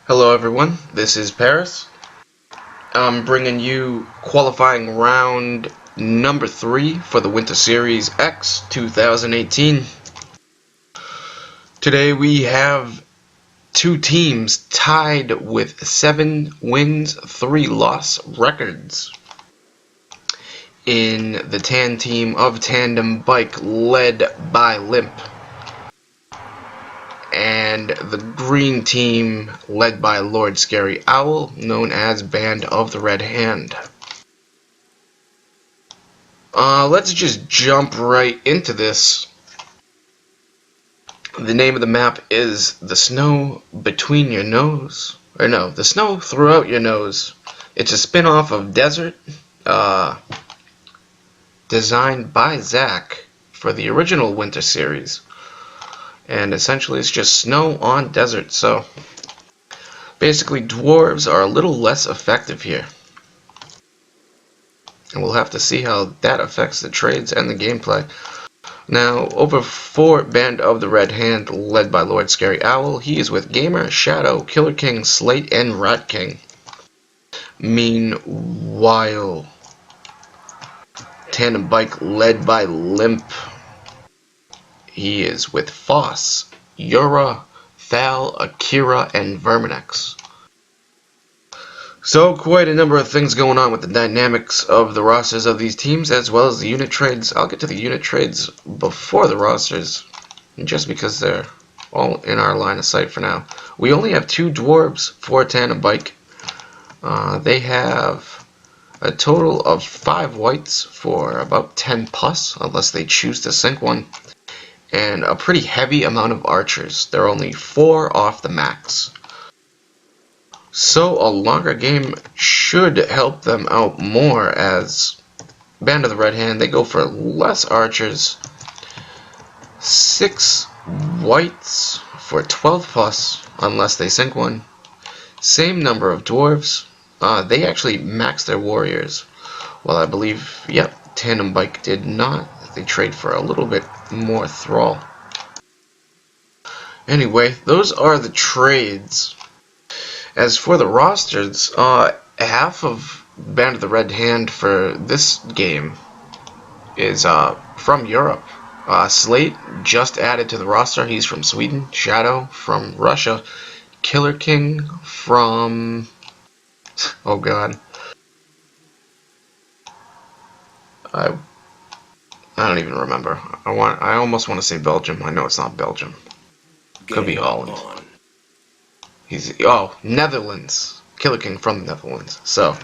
Hello everyone, this is Paris. I'm bringing you qualifying round number 3 for the Winter Series X 2018. Today we have two teams tied with 7 wins, 3 loss records. In the tan team of Tandem Bike led by Limp, and the green team led by Lord Scary Owl, known as Band of the Red Hand. Let's just jump right into this. The name of the map is The Snow Between Your Nose. Or no, The Snow Throughout Your Nose. It's a spin-off of Desert, designed by Zach for the original Winter Series. And essentially it's just snow on desert, so basically dwarves are a little less effective here. And we'll have to see how that affects the trades and the gameplay. Now, over for Band of the Red Hand, led by Lord Scary Owl, he is with Gamer, Shadow, Killer King, Slate, and Rat King. Meanwhile, Tandem Bike, led by Limp, he is with Foss, Yura, Thal, Akira, and Verminex. So, quite a number of things going on with the dynamics of the rosters of these teams, as well as the unit trades. I'll get to the unit trades before the rosters, just because they're all in our line of sight for now. We only have 2 dwarves for Tandem Bike. They have a total of 5 whites for about 10 plus, unless they choose to sink one, and a pretty heavy amount of archers. They're only 4 off the max. So a longer game should help them out more, as Band of the Red Hand, they go for less archers, 6 whites for 12 plus, unless they sink one. Same number of dwarves. They actually max their warriors. Well, I believe, yep, Tandem Bike did not. They trade for a little bit more thrall. Anyway, those are the trades. As for the rosters, half of Band of the Red Hand for this game is from Europe. Slate just added to the roster. He's from Sweden. Shadow from Russia. Killer King from... oh god. I don't even remember. I almost want to say Belgium. I know it's not Belgium. Could be Holland. Netherlands. Killer King from the Netherlands. So,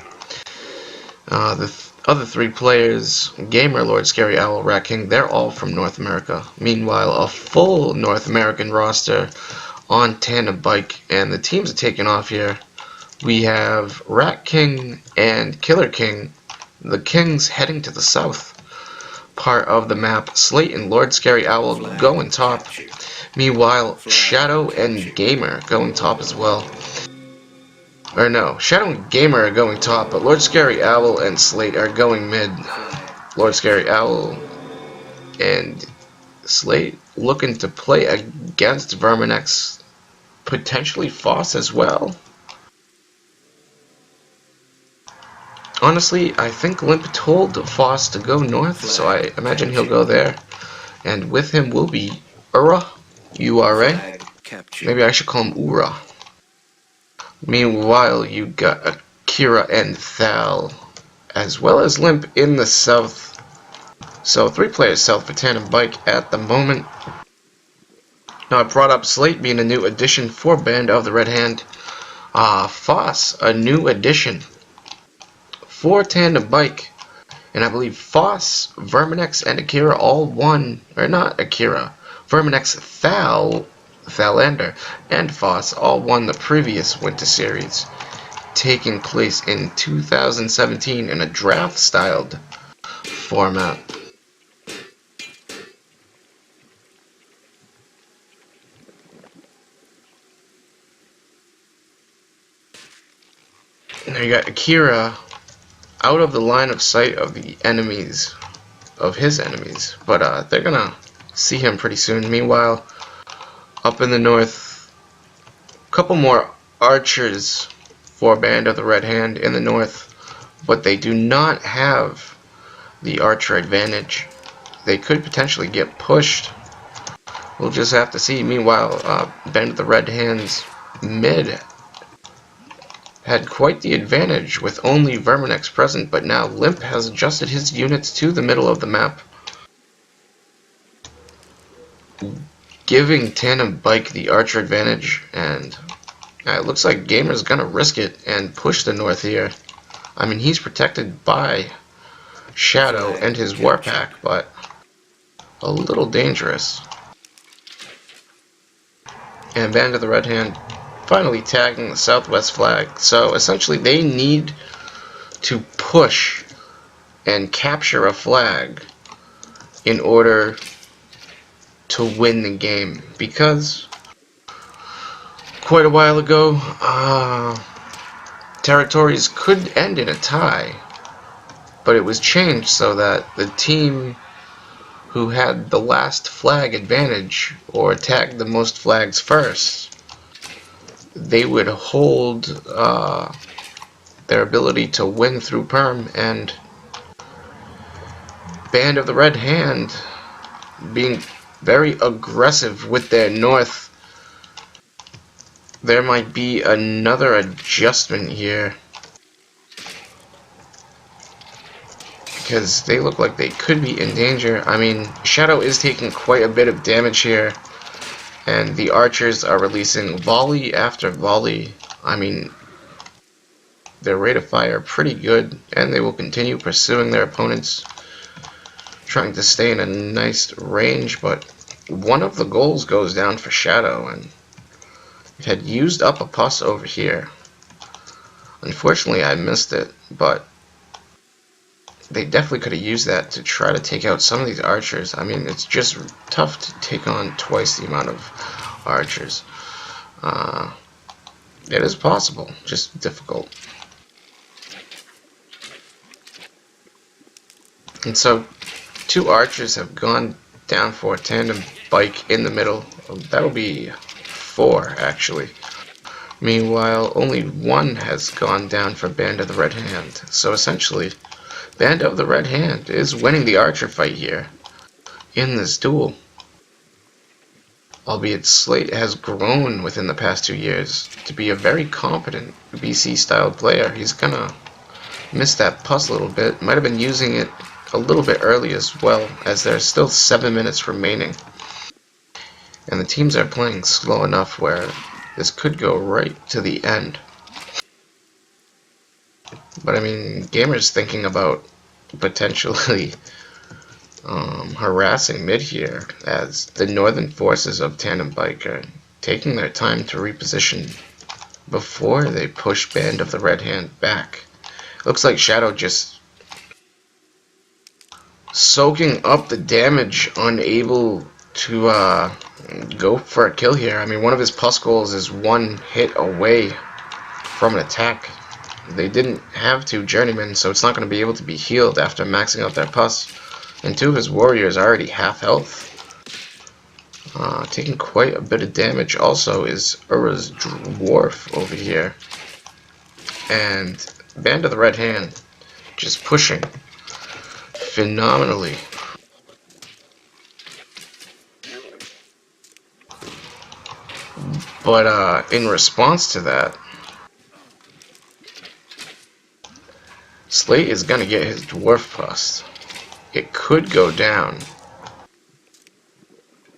the other 3 players, Gamer, Lord Scary Owl, Rat King, they're all from North America. Meanwhile, a full North American roster on Tandem Bike, and the teams are taking off here. We have Rat King and Killer King. The Kings heading to the south part of the map. Slate and Lord Scary Owl going top. Meanwhile, Shadow and Gamer going top as well. Or no, Shadow and Gamer are going top, but Lord Scary Owl and Slate are going mid. Lord Scary Owl and Slate looking to play against Verminex, potentially Foss as well. Honestly, I think Limp told Foss to go north, so I imagine he'll go there. And with him will be Ura. URA? Maybe I should call him Ura. Meanwhile, you got Akira and Thal, as well as Limp in the south. So 3 players south for Tandem Bike at the moment. Now I brought up Slate being a new addition for Band of the Red Hand. Foss, a new addition for Tandem Bike. And I believe Foss, Verminex, and Akira all won, or not Akira, Verminex, Thalander, and Foss all won the previous Winter Series, taking place in 2017 in a draft-styled format. Now you got Akira out of the line of sight of the enemies, of his enemies, but they're gonna see him pretty soon. Meanwhile, up in the north, a couple more archers for Band of the Red Hand in the north, but they do not have the archer advantage. They could potentially get pushed. We'll just have to see. Meanwhile, Band of the Red Hand's mid had quite the advantage with only Verminex present, but now Limp has adjusted his units to the middle of the map, giving Tandem Bike the archer advantage, and it looks like Gamer's gonna risk it and push the north here. I mean, he's protected by Shadow and his Warpack, but a little dangerous. And Band of the Red Hand finally tagging the southwest flag. So essentially they need to push and capture a flag in order to win the game, because quite a while ago territories could end in a tie, but it was changed so that the team who had the last flag advantage or tagged the most flags first, they would hold their ability to win through perm. And Band of the Red Hand being very aggressive with their north, there might be another adjustment here, because they look like they could be in danger. I mean, Shadow is taking quite a bit of damage here, and the archers are releasing volley after volley. I mean, their rate of fire pretty good, and they will continue pursuing their opponents, trying to stay in a nice range. But one of the goals goes down for Shadow, and it had used up a pus over here. Unfortunately, I missed it, but they definitely could have used that to try to take out some of these archers. I mean, it's just tough to take on twice the amount of archers. It is possible, just difficult. And so, 2 archers have gone down for Tandem Bike in the middle. That'll be 4, actually. Meanwhile, only 1 has gone down for Band of the Red Hand. So essentially, Band of the Red Hand is winning the archer fight here in this duel. Albeit Slate has grown within the past 2 years to be a very competent BC-styled player. He's gonna miss that pus a little bit. Might have been using it a little bit early as well, as there's still 7 minutes remaining. And the teams are playing slow enough where this could go right to the end. But I mean, Gamer's thinking about potentially harassing mid here, as the northern forces of Tandem Bike are taking their time to reposition before they push Band of the Red Hand back. Looks like Shadow just soaking up the damage, unable to go for a kill here. I mean, one of his pus goals is 1 hit away from an attack. They didn't have 2 journeymen, so it's not going to be able to be healed after maxing out their pus. And 2 of his warriors are already half health. Taking quite a bit of damage also is Ura's dwarf over here. And Band of the Red Hand just pushing phenomenally. But in response to that, Slate is going to get his dwarf pus. It could go down.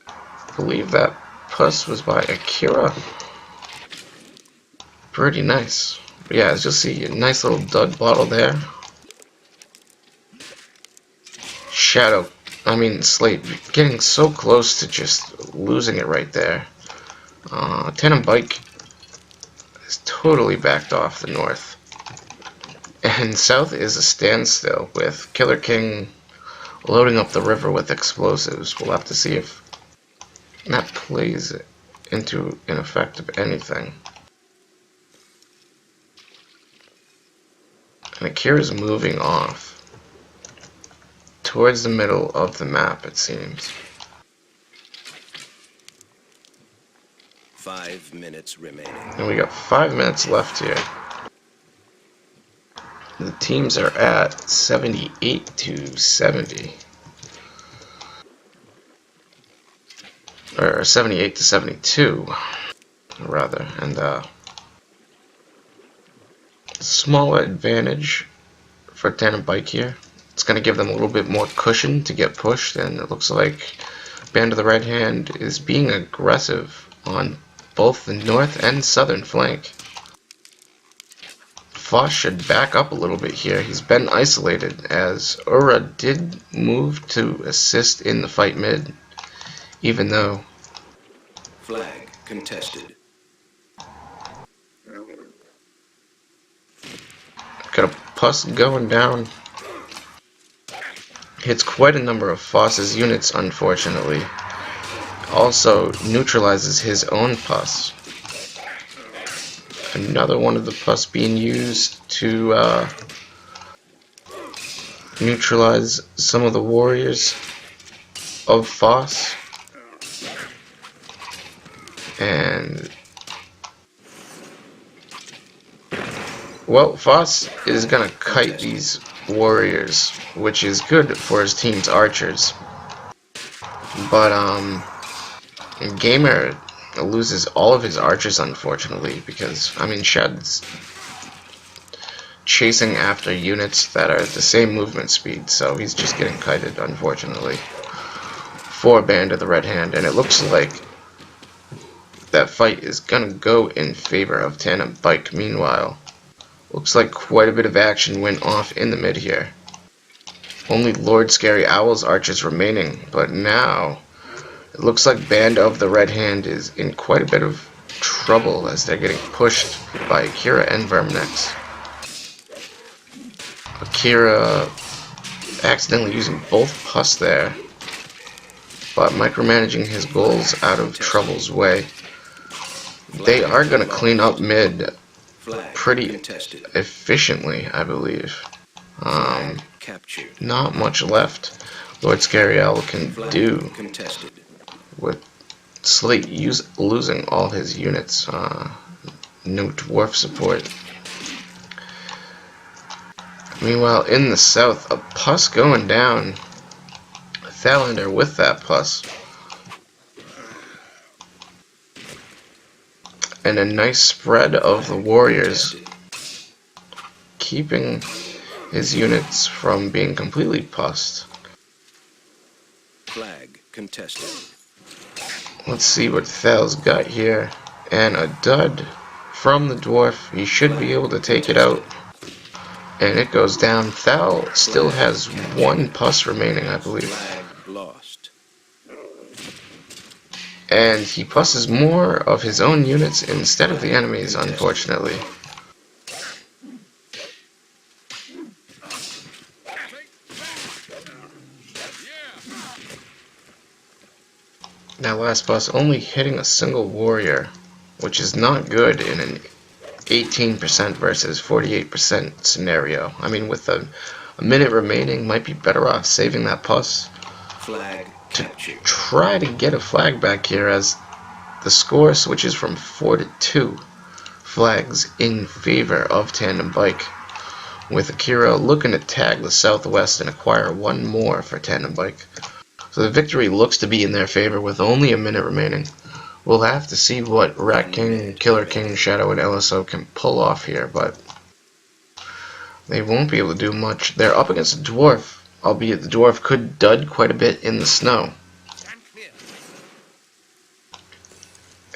I believe that pus was by Akira. Pretty nice. But yeah, as you'll see, a nice little dud bottle there. Shadow, Slate getting so close to just losing it right there. Tandem Bike is totally backed off the north. And south is a standstill, with Killer King loading up the river with explosives. We'll have to see if that plays into an effect of anything. And Akira's moving off towards the middle of the map, it seems. 5 minutes remaining. And we got 5 minutes left here. The teams are at 78 to 70. Or 78 to 72, rather. And small advantage for Tandem Bike here. It's going to give them a little bit more cushion to get pushed, and it looks like Band of the Red Hand is being aggressive on both the north and southern flank. Foss should back up a little bit here. He's been isolated, as Ura did move to assist in the fight mid, even though... Flag contested. Got a Puss going down. Hits quite a number of Foss's units, unfortunately. Also neutralizes his own Puss. Another one of the Puss being used to neutralize some of the warriors of Foss. And well, Foss is gonna kite these warriors, which is good for his team's archers. But Gamer loses all of his archers, unfortunately, because I mean Shad's chasing after units that are the same movement speed, so he's just getting kited, unfortunately, for Band of the Red Hand. And it looks like that fight is gonna go in favor of Tandem Bike. Meanwhile, looks like quite a bit of action went off in the mid here. Only Lord Scary Owl's archers remaining, but now it looks like Band of the Red Hand is in quite a bit of trouble as they're getting pushed by Akira and Verminex. Akira accidentally using both Puss there, but micromanaging his goals out of Trouble's way. They are going to clean up mid pretty efficiently, I believe. Not much left Lord Scary Owl can do with Slate losing all his units. No dwarf support. Meanwhile, in the south, a Puss going down. Thalander with that Puss. And a nice spread of the warriors, keeping his units from being completely pussed. Flag contested. Let's see what Thal's got here. And a dud from the dwarf. He should be able to take it out. And it goes down. Thal still has one Puss remaining, I believe. Flag lost. And he pusses more of his own units instead of the enemy's, unfortunately. Now last Puss only hitting a single warrior, which is not good in an 18% versus 48% scenario. I mean, with a minute remaining, might be better off saving that Puss to try to get a flag back here, as the score switches from 4 to 2 flags in favor of Tandem Bike, with Akira looking to tag the southwest and acquire one more for Tandem Bike. So the victory looks to be in their favor with only a minute remaining. We'll have to see what Rat King, Killer King, Shadow, and LSO can pull off here, but they won't be able to do much. They're up against a dwarf, albeit the dwarf could dud quite a bit in the snow.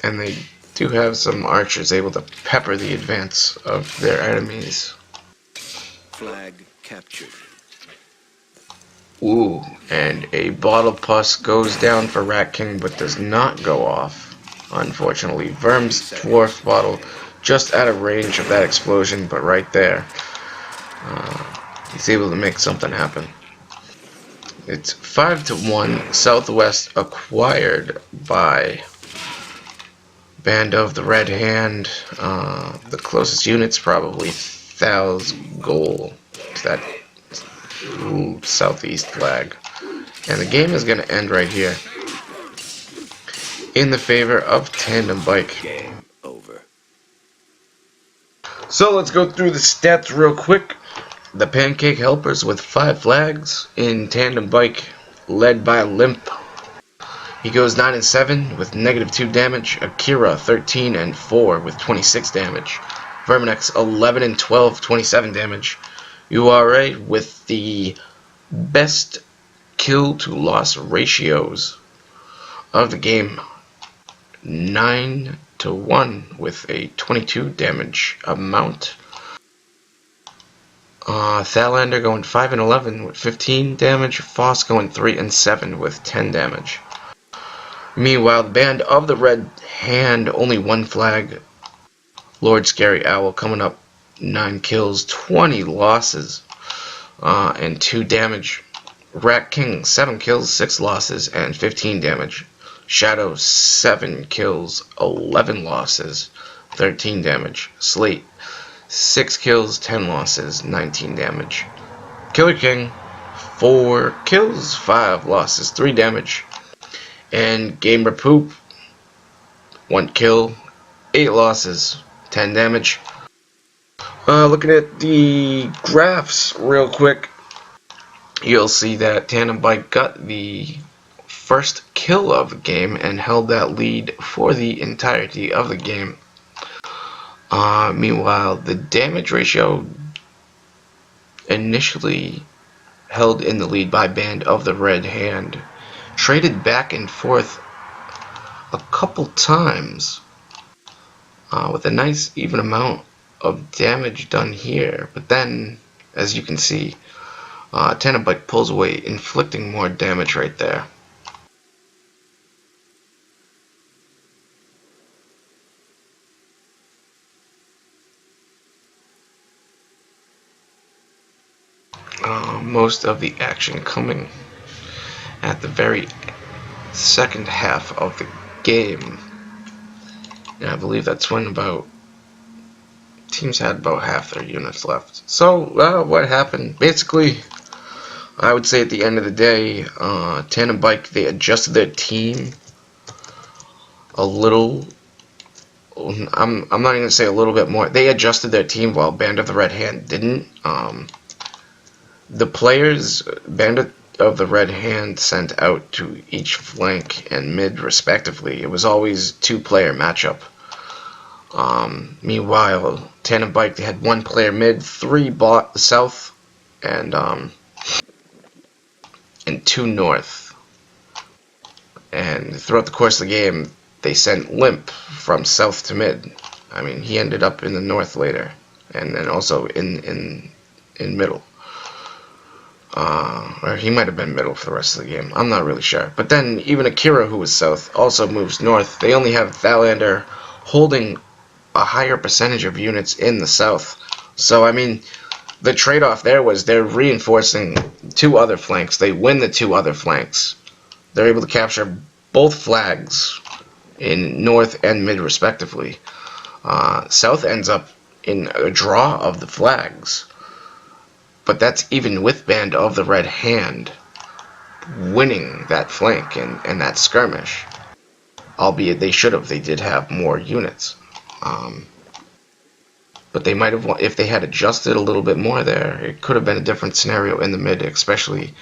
And they do have some archers able to pepper the advance of their enemies. Flag captured. Ooh, and a bottle Puss goes down for Rat King, but does not go off. Unfortunately, Verm's dwarf bottle just out of range of that explosion, but right there, he's able to make something happen. It's 5 to 1. Southwest acquired by Band of the Red Hand. The closest unit's probably Thal's goal to that southeast flag. And the game is going to end right here. in the favor of Tandem Bike. Game over. So let's go through the stats real quick. The Pancake Helpers with 5 flags in Tandem Bike, led by Limp. He goes 9 and 7 with -2 damage. Akira 13 and 4 with 26 damage. Verminex 11 and 12, 27 damage. URA with the best kill to loss ratios of the game, 9-1 with a 22 damage amount. Thalander going 5 and 11 with 15 damage. Foss going 3 and 7 with 10 damage. Meanwhile, the Band of the Red Hand, only 1 flag. Lord Scary Owl coming up, 9 kills, 20 losses, and 2 damage. Rat King, 7 kills, 6 losses, and 15 damage. Shadow, 7 kills, 11 losses, 13 damage. Slate, 6 kills, 10 losses, 19 damage. Killer King, 4 kills, 5 losses, 3 damage. And Gamer Poop, 1 kill, 8 losses, 10 damage. Looking at the graphs real quick, you'll see that Tandem Bike got the first kill of the game and held that lead for the entirety of the game. Meanwhile, the damage ratio initially held in the lead by Band of the Red Hand. Traded back and forth a couple times with a nice even amount of damage done here. But then, as you can see, Tandem Bike pulls away, inflicting more damage right there. Most of the action coming at the very second half of the game. And I believe that's when about teams had about half their units left. So what happened? Basically, I would say at the end of the day, Tandem Bike, they adjusted their team a little. I'm not even gonna say a little bit more. They adjusted their team while Band of the Red Hand didn't. The players, Band of the Red Hand sent out to each flank and mid respectively. It was always 2-player matchup. Meanwhile, Tandem Bike, they had 1 player mid, 3 bot south, and 2 north. And throughout the course of the game, they sent Limp from south to mid. I mean, he ended up in the north later, and then also in middle. Or he might have been middle for the rest of the game. I'm not really sure. But then even Akira, who was south, also moves north. They only have Thalander holding a higher percentage of units in the south. So, I mean, the trade-off there was they're reinforcing 2 other flanks. They win the 2 other flanks. They're able to capture both flags in north and mid respectively. South ends up in a draw of the flags. But that's even with Band of the Red Hand winning that flank and that skirmish. Albeit they should have. They did have more units. But they might have, if they had adjusted a little bit more there, it could have been a different scenario in the mid, especially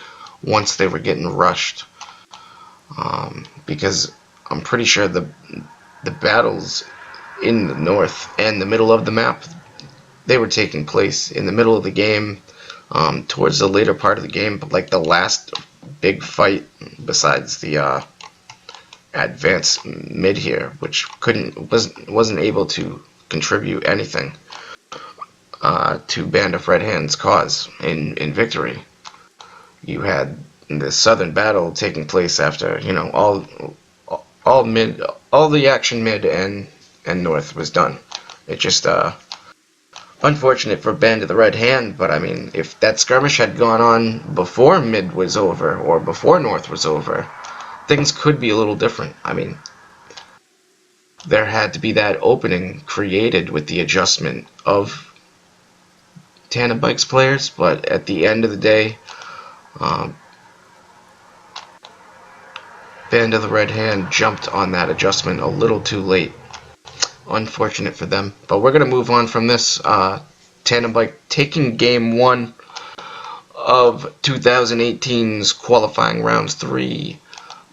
once they were getting rushed. Because I'm pretty sure the battles in the north and the middle of the map, they were taking place in the middle of the game, towards the later part of the game, but like the last big fight besides the advanced mid here, which wasn't able to contribute anything to Band of Red Hand's cause in victory. You had the southern battle taking place after, you know, all the action mid and north was done. It just unfortunate for Band of the Red Hand, but I mean, if that skirmish had gone on before mid was over or before north was over, things could be a little different. I mean, there had to be that opening created with the adjustment of Tandem Bike's players, but at the end of the day, Band of the Red Hand jumped on that adjustment a little too late. Unfortunate for them. But we're going to move on from this. Tandem Bike taking game 1 of 2018's qualifying rounds 3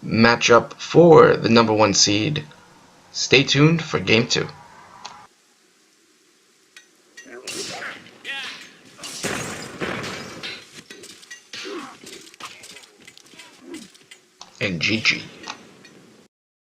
matchup for the number 1 seed. Stay tuned for game 2. And GG.